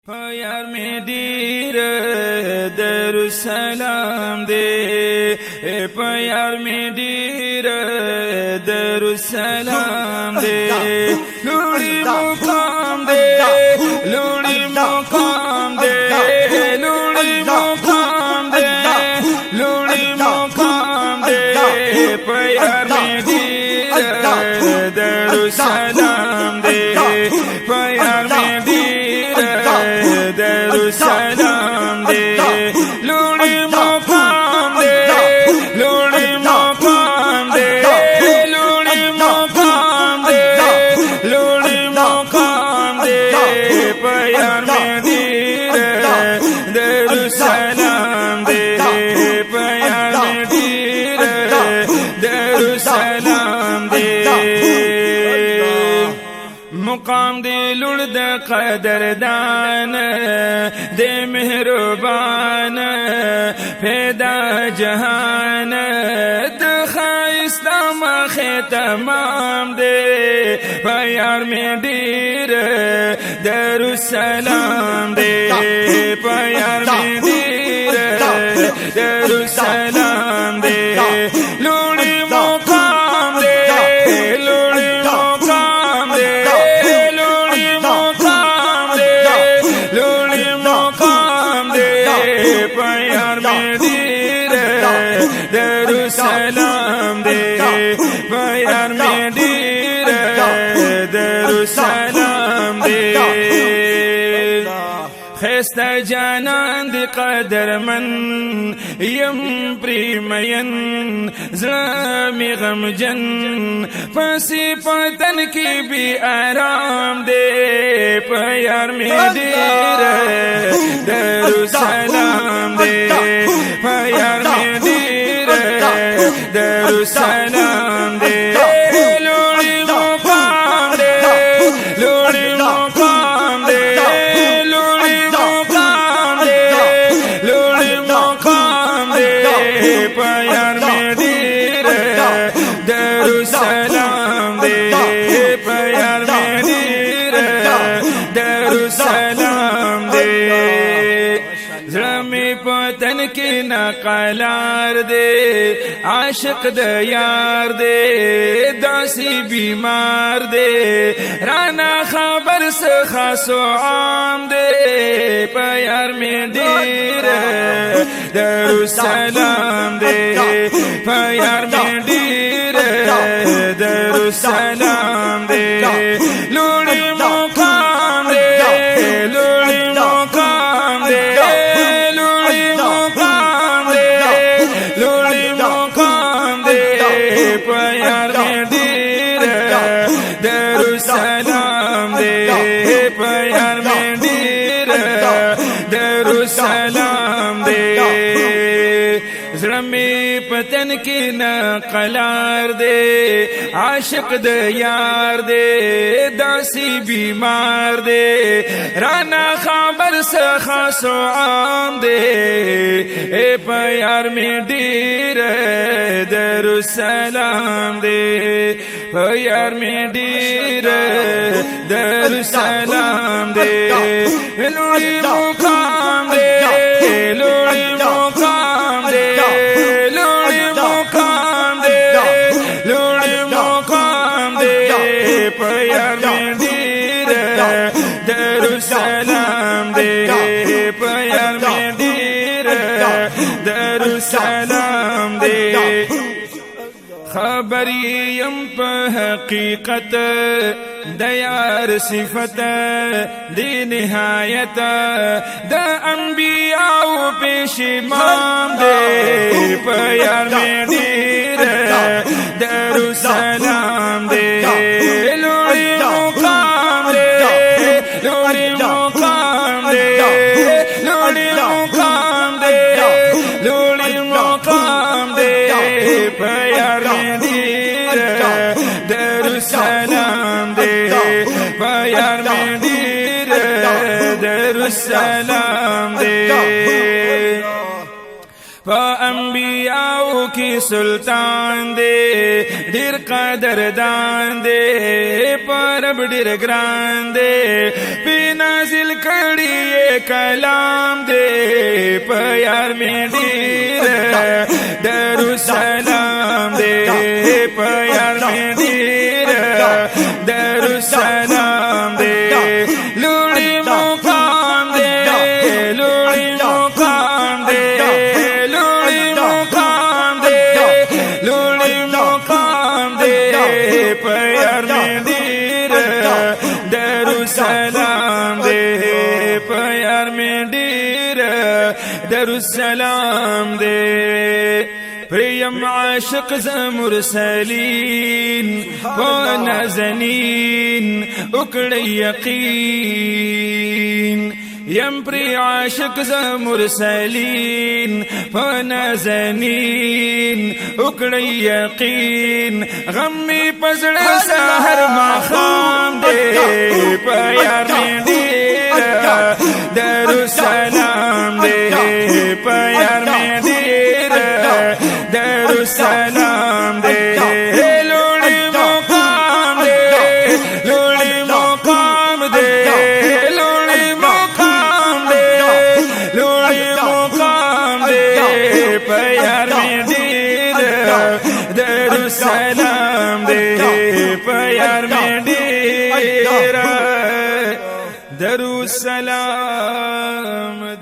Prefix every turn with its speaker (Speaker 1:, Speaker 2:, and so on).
Speaker 1: پیار میں دیر درالسلام دے پیار میں دیر درالسلام دے لوڑی مقام دے لوڑی مقام دے لوڑی مقام دے لوڑی مقام دے پیار میں دیر درالسلام دے پیار میں درالسلام دے لوڑی مقام دے لوڑی مقام دے لوڑی مقام دے لوڑی مقام دے پیار میں دیر درالسلام دے پیار میں دیر درالسلام دے مقام دے لڑد قدردان دے مہربان پیدا جہان دخائستہ مخ تمام دے پیار میں دیر درالسلام دے پیار میں دیر درالسلام دے لوڑی مقام دے لوڑی مقام دے پیار میں دیر درالسلام دے پیار میں دیر درالسلام دے خیستہ جانان دی قدر من یم پریمین زلامی غم جن پسی پتن کی بھی آرام دے پیار میں دیر درالسلام دے پیار میں دیر درالسلام دے لوڑی مقام دے لوڑی مقام دے لوڑی مقام دے لوڑی مقام دے پیار میں دیر درالسلام دے پیار میں دیر درالسلام دے زلمی پتن کی نقلار دے عاشق دے یار دے داسی بیمار دے رانا خبر سے خاص و عام دے پیار میں دیر درالسلام دے پیار میں دیر درالسلام دے لوڑی مقام دے لوڑی مقام دے لوڑی مقام دے لوڑی مقام دے پیار میں دیر درالسلام دے پیار میں دیر درالسلام دے زلمی پتن کی نقلار دے عاشق دے یار دے داسی بیمار دے رانا خبر سے خاص و عام دے اے پیار میں دیر درالسلام دے پیار میں دیر درالسلام دے لوڑی مقام دے لوڑی مقام دے لوڑی مقام دے لوڑی مقام دے پیار میں دیر درالسلام دے پیار میں دیر درالسلام دے خبریم پہ حقیقت دیار صفت دی نہایت دا انبیاء پیش امام دے پیار میں دیر درالسلام دے لوڑی مقام دے لوڑی مقام دے لوڑی مقام دے لوڑی مقام دے پیار میں دیر درالسلام دے پیار میں دیر درالسلام دے پا انبیاءو کی سلطان دے ډیر قدردان دے پرب ډیر ګران دے پی نازل کړي کلام دے په یار می ډیر درالسلام دے په یار می ډیر درالسلام دے لوړی مقام دے لوړی مقام دے لوړی مقام دے لوړی مقام دے په یار می ډیر درالسلام دے په یار می ډیر درالسلام دے پریم عاشق ز مرسلین و نازنین اکڑی یقین یم پری عاشق ز مرسلین و نازنین اکڑی یقین غمی پزڑ سہر مخام دے پیار میں دیر درالسلام دے پیار میں دیر درالسلام دے لوڑی مقام دے لوڑی مقام دے لوڑی مقام دے لوڑی مقام دے پیار میں دیر درالسلام دے پیار میں دیر درالسلام